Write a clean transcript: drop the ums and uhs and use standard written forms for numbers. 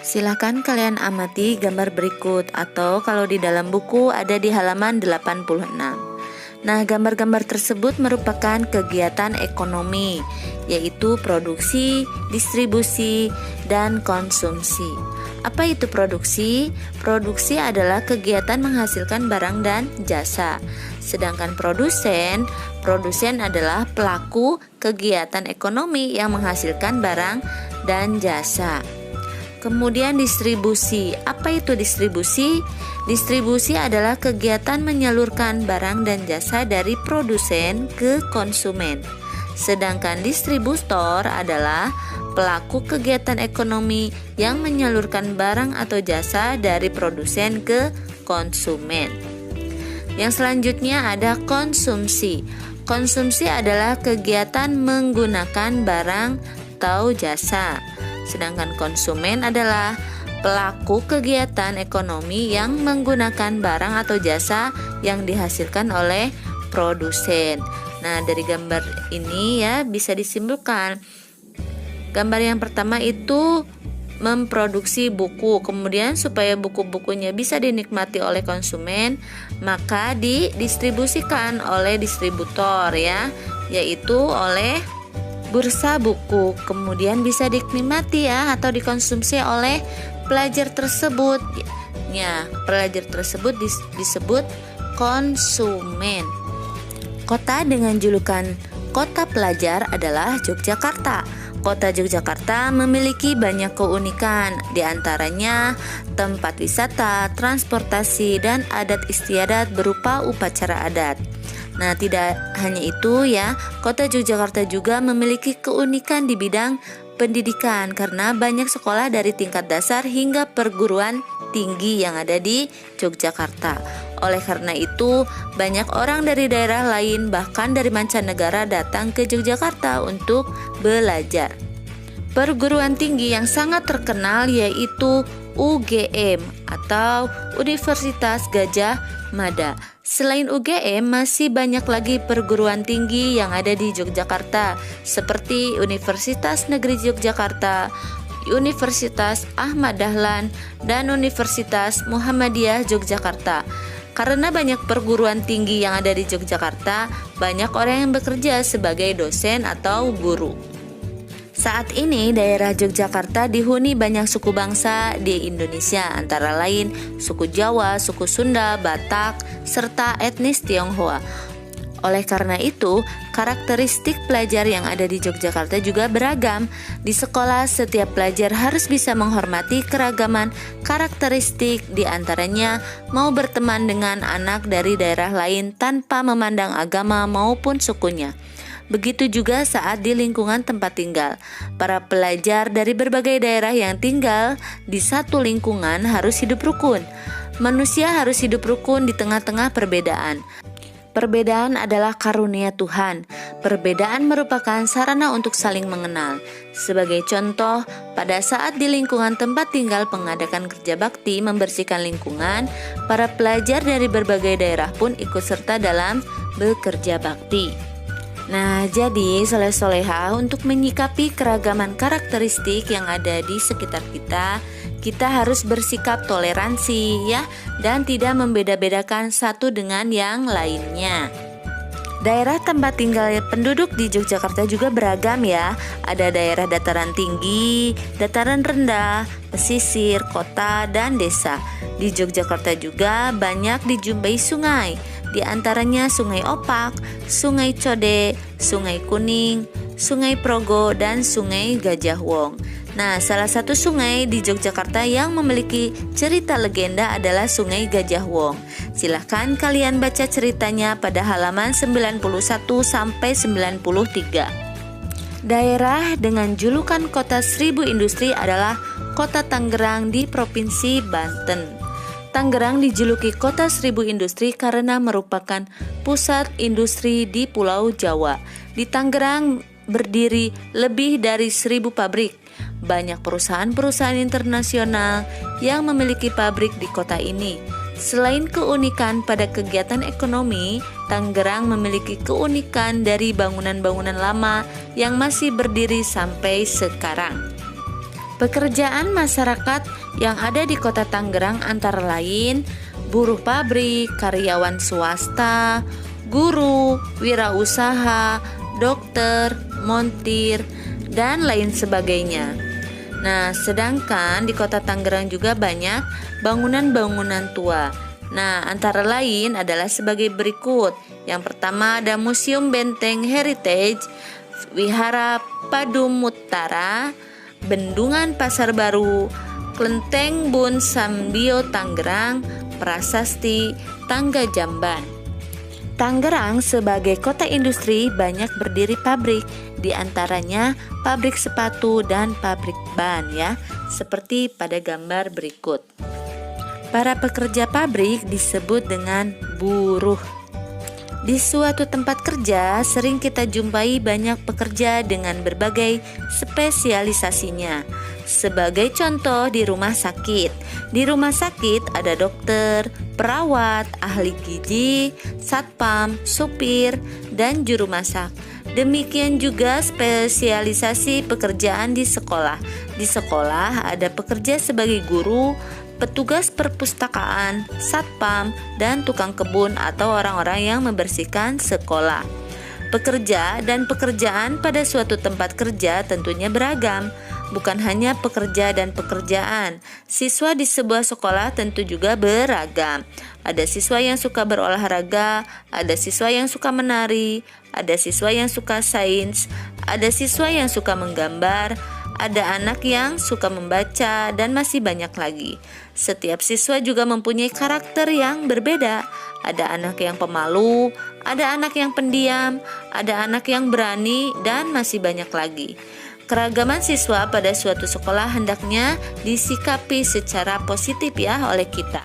Silakan kalian amati gambar berikut atau kalau di dalam buku ada di halaman 86. Nah, gambar-gambar tersebut merupakan kegiatan ekonomi, yaitu produksi, distribusi, dan konsumsi. Apa itu produksi? Produksi adalah kegiatan menghasilkan barang dan jasa. Sedangkan produsen adalah pelaku kegiatan ekonomi yang menghasilkan barang dan jasa. Kemudian distribusi. Apa itu distribusi? Distribusi adalah kegiatan menyalurkan barang dan jasa dari produsen ke konsumen. Sedangkan distributor adalah pelaku kegiatan ekonomi yang menyalurkan barang atau jasa dari produsen ke konsumen. Yang selanjutnya ada konsumsi. Konsumsi adalah kegiatan menggunakan barang atau jasa. Sedangkan konsumen adalah pelaku kegiatan ekonomi yang menggunakan barang atau jasa yang dihasilkan oleh produsen. Nah, dari gambar ini ya bisa disimpulkan. Gambar yang pertama itu memproduksi buku. Kemudian supaya buku-bukunya bisa dinikmati oleh konsumen, maka didistribusikan oleh distributor ya, yaitu oleh bursa buku. Kemudian bisa dinikmati ya atau dikonsumsi oleh pelajar tersebut. Ya, pelajar tersebut disebut konsumen. Kota dengan julukan Kota Pelajar adalah Yogyakarta. Kota Yogyakarta memiliki banyak keunikan, di antaranya tempat wisata, transportasi, dan adat istiadat berupa upacara adat. Nah, tidak hanya itu ya, Kota Yogyakarta juga memiliki keunikan di bidang pendidikan karena banyak sekolah dari tingkat dasar hingga perguruan tinggi yang ada di Yogyakarta. Oleh karena itu, banyak orang dari daerah lain bahkan dari mancanegara datang ke Yogyakarta untuk belajar. Perguruan tinggi yang sangat terkenal yaitu UGM atau Universitas Gadjah Mada. Selain UGM, masih banyak lagi perguruan tinggi yang ada di Yogyakarta seperti Universitas Negeri Yogyakarta, Universitas Ahmad Dahlan, dan Universitas Muhammadiyah Yogyakarta. Karena banyak perguruan tinggi yang ada di Yogyakarta, banyak orang yang bekerja sebagai dosen atau guru. Saat ini daerah Yogyakarta dihuni banyak suku bangsa di Indonesia, antara lain suku Jawa, suku Sunda, Batak, serta etnis Tionghoa. Oleh karena itu, karakteristik pelajar yang ada di Yogyakarta juga beragam. Di sekolah, setiap pelajar harus bisa menghormati keragaman karakteristik, di antaranya mau berteman dengan anak dari daerah lain tanpa memandang agama maupun sukunya. Begitu juga saat di lingkungan tempat tinggal. Para pelajar dari berbagai daerah yang tinggal di satu lingkungan harus hidup rukun. Manusia harus hidup rukun di tengah-tengah perbedaan. Perbedaan adalah karunia Tuhan. Perbedaan merupakan sarana untuk saling mengenal. Sebagai contoh, pada saat di lingkungan tempat tinggal mengadakan kerja bakti membersihkan lingkungan, para pelajar dari berbagai daerah pun ikut serta dalam bekerja bakti. Nah, jadi soleh-soleha untuk menyikapi keragaman karakteristik yang ada di sekitar kita harus bersikap toleransi ya, dan tidak membeda-bedakan satu dengan yang lainnya. Daerah tempat tinggal penduduk di Yogyakarta juga beragam ya. Ada daerah dataran tinggi, dataran rendah, pesisir, kota, dan desa. Di Yogyakarta juga banyak dijumpai sungai. Di antaranya Sungai Opak, Sungai Code, Sungai Kuning, Sungai Progo, dan Sungai Gajah Wong. Nah, salah satu sungai di Yogyakarta yang memiliki cerita legenda adalah Sungai Gajah Wong. Silahkan kalian baca ceritanya pada halaman 91 sampai 93. Daerah dengan julukan Kota Seribu Industri adalah Kota Tangerang di Provinsi Banten. Tangerang dijuluki Kota Seribu Industri karena merupakan pusat industri di Pulau Jawa. Di Tangerang berdiri lebih dari 1.000 pabrik. Banyak perusahaan-perusahaan internasional yang memiliki pabrik di kota ini. Selain keunikan pada kegiatan ekonomi, Tangerang memiliki keunikan dari bangunan-bangunan lama yang masih berdiri sampai sekarang. Pekerjaan masyarakat yang ada di Kota Tangerang antara lain buruh pabrik, karyawan swasta, guru, wirausaha, dokter, montir, dan lain sebagainya. Nah, sedangkan di Kota Tangerang juga banyak bangunan-bangunan tua. Nah, antara lain adalah sebagai berikut. Yang pertama ada Museum Benteng Heritage, Wihara Padumuttara, Bendungan Pasar Baru, Klenteng Bun Sambio Tangerang, Prasasti Tangga Jamban. Tangerang sebagai kota industri banyak berdiri pabrik, di antaranya pabrik sepatu dan pabrik ban ya, seperti pada gambar berikut. Para pekerja pabrik disebut dengan buruh. Di suatu tempat kerja sering kita jumpai banyak pekerja dengan berbagai spesialisasinya. Sebagai contoh di rumah sakit. Di rumah sakit ada dokter, perawat, ahli gizi, satpam, supir, dan juru masak. Demikian juga spesialisasi pekerjaan di sekolah. Di sekolah ada pekerja sebagai guru, petugas perpustakaan, satpam, dan tukang kebun atau orang-orang yang membersihkan sekolah. Pekerja dan pekerjaan pada suatu tempat kerja tentunya beragam, bukan hanya pekerja dan pekerjaan. Siswa di sebuah sekolah tentu juga beragam. Ada siswa yang suka berolahraga, ada siswa yang suka menari, ada siswa yang suka sains, ada siswa yang suka menggambar, ada anak yang suka membaca, dan masih banyak lagi. Setiap siswa juga mempunyai karakter yang berbeda. Ada anak yang pemalu, ada anak yang pendiam, ada anak yang berani, dan masih banyak lagi. Keragaman siswa pada suatu sekolah hendaknya disikapi secara positif ya oleh kita.